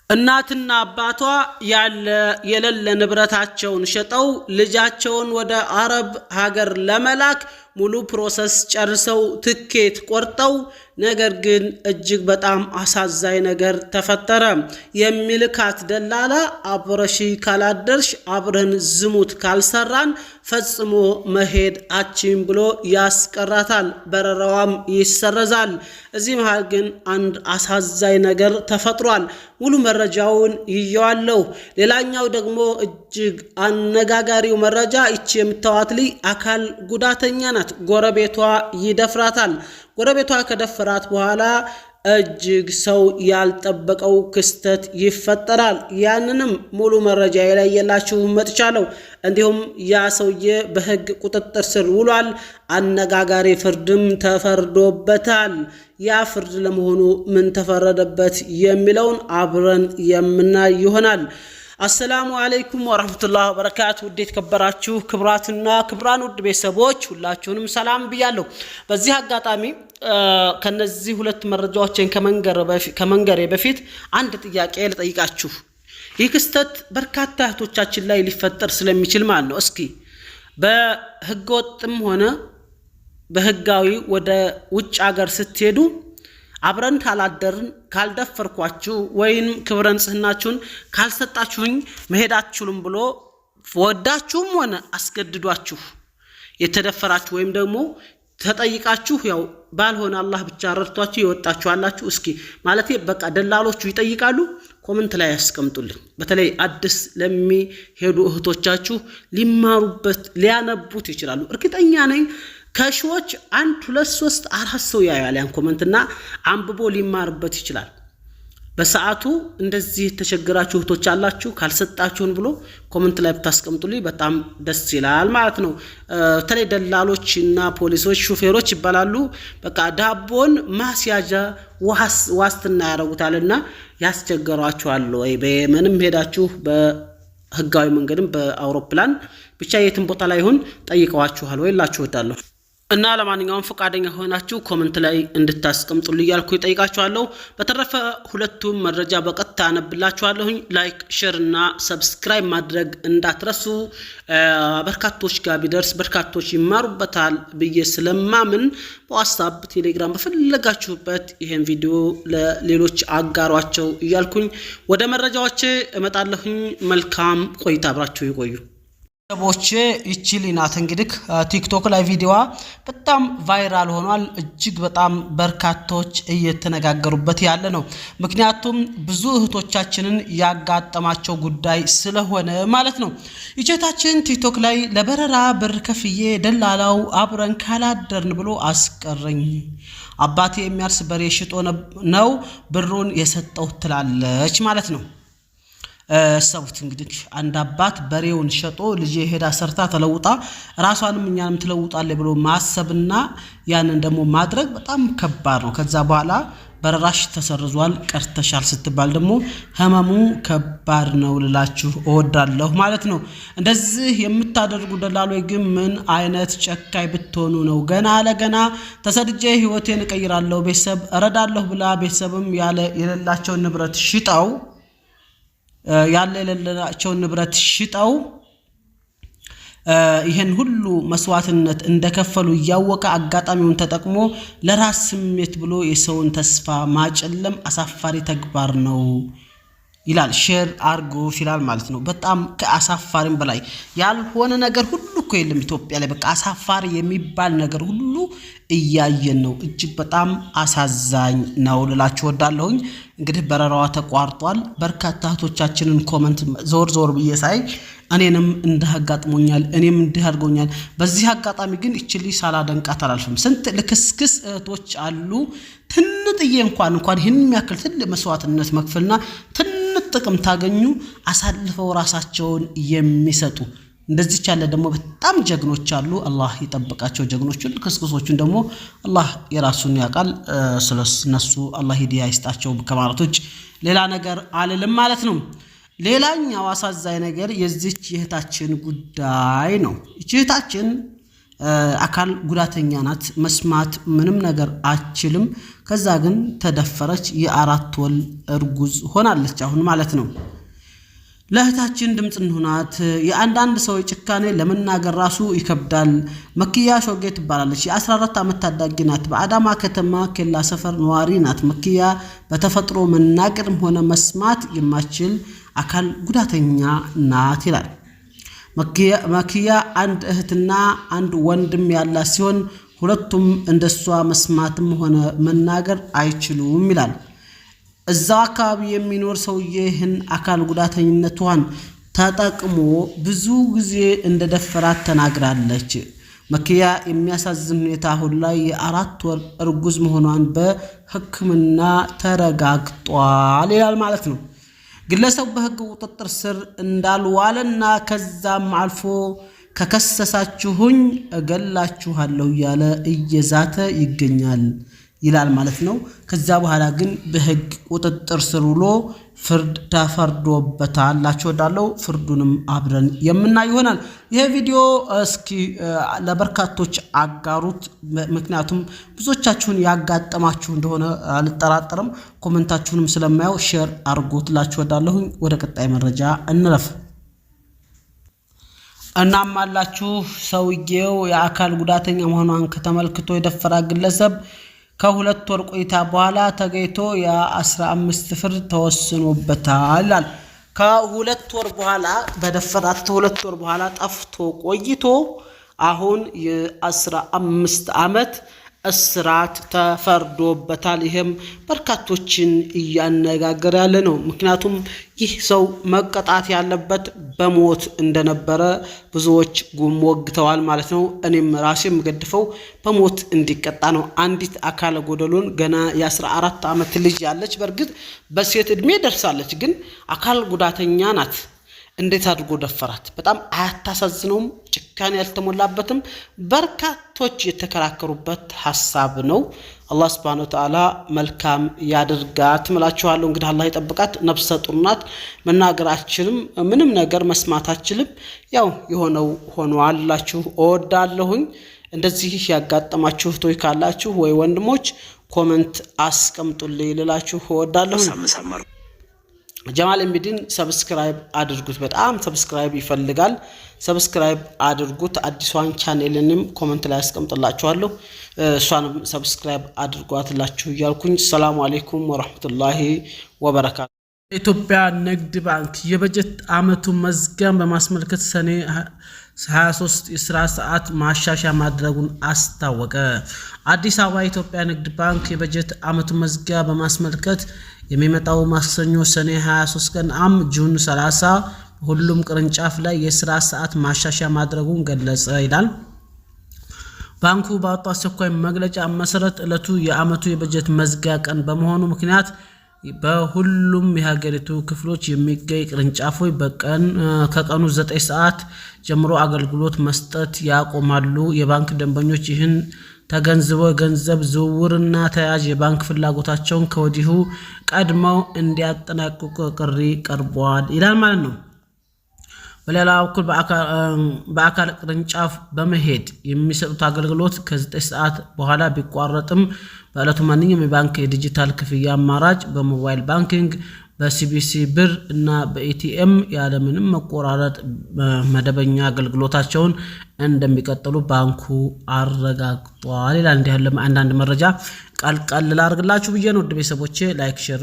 እናትና አባቷ ያለ የለለ ንብረታቸውን ሸጠው ልጃቸውን ወደ አረብ ሀገር ለመላክ ሙሉ ፕሮሰስ ጨርሰው ትኬት ቆርጠው ነገር ግን እጅግ በጣም አሳዛኝ ነገር ተፈጠረ። የሚልካት ደላላ አብረሺ ካላደርሽ አብረን ዝሙት ካልሰራን ፈጽሞ መሄድ አችም ብሎ ያስቀራታል። በረራዋም ይሰረዛል። እዚህ መሃል ግን አንድ አሳዛኝ ነገር ተፈጥሯል። ሙሉ መረጃውን ይየዋለሁ። ሌላኛው ደግሞ እጅግ አነጋጋሪው መረጃ እቺ የምታዋት ልጅ አካል ጉዳተኛ ናት። ጎረቤቷ ይደፍራታል። ጎረቤቷ ከደፈራት በኋላ እጅግ ሰው ያልጠበቀው ክስተት ይፈጠራል። ያንንም ሙሉ መረጃ የላየላችሁ መጥቻለሁ። እንዲሁም ያ ሰውዬ በሕግ ቁጥጥር ስር ውሏል። አነጋጋሪ ፍርድም ተፈርዶበታል። ያ ፍርድ ለመሆኑ ምን ተፈረደበት የሚለውን አብረን የምናይ ይሆናል። አሰላሙ አለይኩም ወራህመቱላሂ ወበረካቱ። ውዴት ከበራችሁ ክብራትና ክብራን ውድ ቤተሰቦች ሁላችሁንም ሰላም ብያለሁ። በዚህ አጋጣሚ ከነዚህ ሁለት መረጃዎችን ከመንገሬ በፊት አንድ ጥያቄ ልጠይቃችሁ። ይህ ክስተት በርካታ እህቶቻችን ላይ ሊፈጠር ስለሚችል ማለት ነው። እስኪ በህገወጥም ሆነ በህጋዊ ወደ ውጭ ሀገር ስትሄዱ አብረን ካላደርን ካልደፈርኳችሁ ወይም ክብረ ንጽህናችሁን ካልሰጣችሁኝ መሄድ አትችሉም ብሎ ወዳችሁም ሆነ አስገድዷችሁ የተደፈራችሁ ወይም ደግሞ ተጠይቃችሁ ያው ባልሆነ አላህ ብቻ ረድቷችሁ ይወጣችሁ አላችሁ። እስኪ ማለት በቃ ደላሎቹ ይጠይቃሉ። ኮሜንት ላይ ያስቀምጡልኝ። በተለይ አዲስ ለሚሄዱ እህቶቻችሁ ሊማሩበት ሊያነቡት ይችላሉ። እርግጠኛ ነኝ ከሺዎች 1 2 3 4 ሰው ያያል ያን ኮሜንትና አንብቦ ሊማርበት ይችላል። በሰዓቱ እንደዚህ ተቸግራችሁ እህቶች አላችሁ ካልሰጣችሁን ብሎ ኮሜንት ላይ ብታስቀምጡልኝ በጣም ደስ ይላል ማለት ነው። በተለይ ደላሎችና ፖሊሶች ሹፌሮች ይባላሉ። በቃ ዳቦን ማስያዣ ዋስትና ያደርጉታልና ያስቸገሯችኋል ወይ በየመንም ሄዳችሁ በህጋዊ መንገድም በአውሮፕላን ብቻ የትም ቦታ ላይ ይሁን ጠይቀዋችኋል ወይ ላችሁ ወዳለሁ እና ለማንኛውም ፈቃደኛ ሆናችሁ ኮሜንት ላይ እንድታስቀምጡልኝ ያልኩ ይጠይቃችኋለሁ። በተረፈ ሁለቱም መረጃ በቀጥታ አነብላችኋለሁ። ላይክ ሼር እና ሰብስክራይብ ማድረግ እንዳትረሱ። በርካቶች ጋር ቢደርስ በርካቶች ይማሩበታል ብዬ ስለማምን በዋትስአፕ ቴሌግራም በፈለጋችሁበት ይሄን ቪዲዮ ለሌሎች አጋሯቸው እያልኩኝ ወደ መረጃዎች እመጣለሁኝ። መልካም ቆይታ አብራችሁ ይቆዩ። ሰቦቼ ይችሊናት እንግዲህ ቲክቶክ ላይ ቪዲዮዋ በጣም ቫይራል ሆኗል። እጅግ በጣም በርካቶች እየተነጋገሩበት ያለ ነው። ምክንያቱም ብዙ እህቶቻችንን ያጋጠማቸው ጉዳይ ስለሆነ ማለት ነው። ይቸታችን ቲክቶክ ላይ ለበረራ ብር ከፍዬ ደላላው አብረን ካላደርን ብሎ አስቀረኝ። አባቴ የሚያርስ በሬ ሽጦ ነው ብሩን የሰጠው ትላለች ማለት ነው። ሰውት እንግዲህ አንድ አባት በሬውን ሸጦ ልጅ ሄዳ ሰርታ ተለውጣ ራሷንም እኛንም ትለውጣለች ብሎ ማሰብና ያንን ደግሞ ማድረግ በጣም ከባድ ነው። ከዛ በኋላ በረራሽ ተሰርዟል ቀርተሻል ስትባል ደግሞ ህመሙ ከባድ ነው ልላችሁ እወዳለሁ ማለት ነው። እንደዚህ የምታደርጉ ደላሎች ግን ምን አይነት ጨካኝ ብትሆኑ ነው? ገና ለገና ተሰድጄ ህይወቴን እቀይራለሁ ቤተሰብ እረዳለሁ ብላ ቤተሰብም ያለ የሌላቸው ንብረት ሽጣው የሌላቸውን ንብረት ሽጠው ይሄን ሁሉ መስዋዕትነት እንደከፈሉ ያወቀ አጋጣሚውን ተጠቅሞ ለራስ ስሜት ብሎ የሰውን ተስፋ ማጨለም አሳፋሪ ተግባር ነው ይላል። ሼር አርጎ ይላል ማለት ነው። በጣም ከአሳፋሪም በላይ ያልሆነ ነገር ሁሉ እኮ የለም ኢትዮጵያ ላይ። በቃ አሳፋሪ የሚባል ነገር ሁሉ እያየን ነው። እጅግ በጣም አሳዛኝ ነው ልላችሁ ወዳለሁኝ። እንግዲህ በረራዋ ተቋርጧል። በርካታ እህቶቻችንን ኮሜንት ዞር ብዬ ሳይ እኔንም እንዳጋጥሞኛል እኔም እንዳርጎኛል። በዚህ አጋጣሚ ግን እቺሊ ሳላደንቃት አላልፍም። ስንት ለክስክስ እህቶች አሉ ትንጥዬ እንኳን ይህን የሚያክል ትልቅ መስዋዕትነት መክፈልና ጥቅም ታገኙ አሳልፈው ራሳቸውን የሚሰጡ እንደዚህ ያለ ደግሞ በጣም ጀግኖች አሉ። አላህ ይጠብቃቸው ጀግኖቹን። ክስክሶቹን ደግሞ አላህ የራሱን ያቃል። ስለነሱ አላህ ሂዳያ ይስጣቸው ከማለቶች ሌላ ነገር አልልም ማለት ነው። ሌላኛው አሳዛኝ ነገር የዚች እህታችን ጉዳይ ነው። እህታችን አካል ጉዳተኛ ናት። መስማት ምንም ነገር አትችልም። ከዛ ግን ተደፈረች። የ4 ወር እርጉዝ ሆናለች አሁን ማለት ነው። ለእህታችን ድምጽ እንሆናት። የአንዳንድ ሰው ጭካኔ ለመናገር ራሱ ይከብዳል። መክያ ሾጌ ትባላለች። የ14 ዓመት ታዳጊ ናት። በአዳማ ከተማ ኬላ ሰፈር ነዋሪ ናት። መክያ በተፈጥሮ መናገርም ሆነ መስማት የማትችል አካል ጉዳተኛ ናት ይላል። መክያ አንድ እህትና አንድ ወንድም ያላት ሲሆን ሁለቱም እንደሷ መስማትም ሆነ መናገር አይችሉም ይላል። እዛው አካባቢ የሚኖር ሰውዬ ይህን አካል ጉዳተኝነቷን ተጠቅሞ ብዙ ጊዜ እንደደፈራት ተናግራለች። መክያ የሚያሳዝን ሁኔታ አሁን ላይ የ4 ወር እርጉዝ መሆኗን በሕክምና ተረጋግጧል ይላል ማለት ነው። ግለሰቡ በሕግ ቁጥጥር ስር እንዳልዋለና ከዛም አልፎ ከከሰሳችሁኝ እገላችኋለሁ እያለ እየዛተ ይገኛል ይላል ማለት ነው። ከዛ በኋላ ግን በሕግ ቁጥጥር ስር ውሎ ፍርድ ተፈርዶበታል። ላችሁዳለው ፍርዱንም አብረን የምናይ ይሆናል። ይሄ ቪዲዮ እስኪ ለበርካቶች አጋሩት። ምክንያቱም ብዙዎቻችሁን ያጋጠማችሁ እንደሆነ አልጠራጠርም። ኮሜንታችሁንም ስለማየው ሼር አድርጉት ላችሁዳለሁ። ወደ ቀጣይ መረጃ እንለፍ። እናም አላችሁ ሰውዬው የአካል ጉዳተኛ መሆኗን ከተመልክቶ የደፈራ ግለሰብ ከ2 ወር ቆይታ በኋላ ተገይቶ የ15 ፍርድ ተወስኖበታል። ከ2 ወር በኋላ በደፈራት 2 ወር በኋላ ጠፍቶ ቆይቶ አሁን የ15 ዓመት እስራት ተፈርዶበታል። ይሄም በርካቶችን እያነጋገረ ያለ ነው። ምክንያቱም ይህ ሰው መቀጣት ያለበት በሞት እንደነበረ ብዙዎች ወግተዋል ማለት ነው። እኔም ራሴ የምገድፈው በሞት እንዲቀጣ ነው። አንዲት አካለ ጎደሎን ገና የ14 ዓመት ልጅ ያለች፣ በእርግጥ በሴት እድሜ ደርሳለች፣ ግን አካል ጉዳተኛ ናት። እንዴት አድርጎ ደፈራት? በጣም አያታሳዝነውም? ጭካኔ ያልተሞላበትም? በርካቶች የተከራከሩበት ሐሳብ ነው። አላህ Subhanahu Wa Ta'ala መልካም ያድርጋት እላችኋለሁ። እንግዲህ አላህ ይጠብቃት። ነፍሰ ጡር ናት። መናገር አትችልም፣ ምንም ነገር መስማት አትችልም። ያው የሆነው ሆኗል እላችሁ እወዳለሁኝ። እንደዚህ ያጋጠማችሁ ቶይ ካላችሁ ወይ ወንድሞች ኮሜንት አስቀምጡልኝ ልላችሁ እወዳለሁ። ጀማል ኤምቢዲን ሰብስክራይብ አድርጉት። በጣም ሰብስክራይብ ይፈልጋል። ሰብስክራይብ አድርጉት። አዲሷን ቻናሌንም ኮሜንት ላይ አስቀምጥላችኋለሁ። እሷንም ሰብስክራይብ አድርጓትላችሁ እያልኩኝ ሰላም አለይኩም ወራህመቱላሂ ወበረካቱ። ኢትዮጵያ ንግድ ባንክ የበጀት ዓመቱ መዝጊያን በማስመልከት ሰኔ 23 የሥራ ሰዓት ማሻሻያ ማድረጉን አስታወቀ። አዲስ አበባ ኢትዮጵያ ንግድ ባንክ የበጀት ዓመቱ መዝጊያ በማስመልከት የሚመጣው ማክሰኞ ሰኔ 23 ቀን ጁን 30 ሁሉም ቅርንጫፍ ላይ የሥራ ሰዓት ማሻሻያ ማድረጉን ገለጸ ይላል። ባንኩ ባወጣው አስቸኳይ መግለጫ መሰረት ዕለቱ የዓመቱ የበጀት መዝጊያ ቀን በመሆኑ ምክንያት በሁሉም የሀገሪቱ ክፍሎች የሚገኝ ቅርንጫፎች ከቀኑ 9 ሰዓት ጀምሮ አገልግሎት መስጠት ያቆማሉ። የባንክ ደንበኞች ይህን ተገንዝበው የገንዘብ ዝውውርና ተያያዥ የባንክ ፍላጎታቸውን ከወዲሁ ቀድመው እንዲያጠናቅቁ ጥሪ ቀርቧል ይላል ማለት ነው። በሌላ በኩል በአካል ቅርንጫፍ በመሄድ የሚሰጡት አገልግሎት ከ9 ሰዓት በኋላ ቢቋረጥም በዕለቱ ማንኛውም የባንክ የዲጂታል ክፍያ አማራጭ በሞባይል ባንኪንግ፣ በሲቢሲ ብር እና በኤቲኤም ያለምንም መቆራረጥ መደበኛ አገልግሎታቸውን እንደሚቀጥሉ ባንኩ አረጋግጧል ይላል። እንዲህ ያለ አንዳንድ መረጃ ቃል ላድርግላችሁ ብዬ ነው። ውድ ቤተሰቦቼ ላይክ ሼር